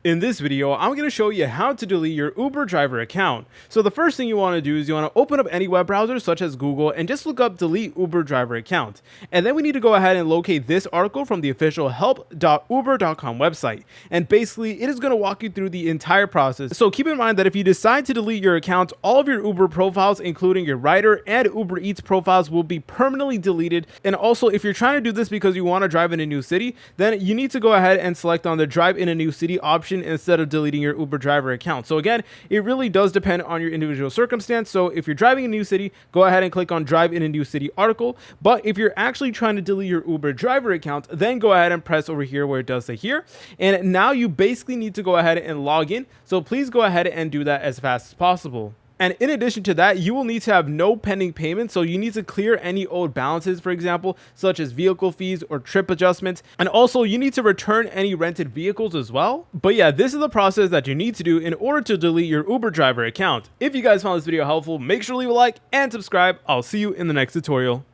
In this video, I'm going to show you how to delete your Uber driver account. So the first thing you want to do is you want to open up any web browser such as Google and just look up delete Uber driver account. And then we need to go ahead and locate this article from the official help.uber.com website. And basically, it is going to walk you through the entire process. So keep in mind that if you decide to delete your account, all of your Uber profiles, including your rider and Uber Eats profiles, will be permanently deleted. And also, if you're trying to do this because you want to drive in a new city, then you need to go ahead and select on the drive in a new city option instead of deleting your Uber driver account. So again, it really does depend on your individual circumstance. So if you're driving in a new city, go ahead and click on drive in a new city article. But if you're actually trying to delete your Uber driver account, then go ahead and press over here where it does say here. And now you basically need to go ahead and log in. So please go ahead and do that as fast as possible. And in addition to that, you will need to have no pending payments. So you need to clear any owed balances, for example, such as vehicle fees or trip adjustments. And also you need to return any rented vehicles as well. But yeah, this is the process that you need to do in order to delete your Uber driver account. If you guys found this video helpful, make sure to leave a like and subscribe. I'll see you in the next tutorial.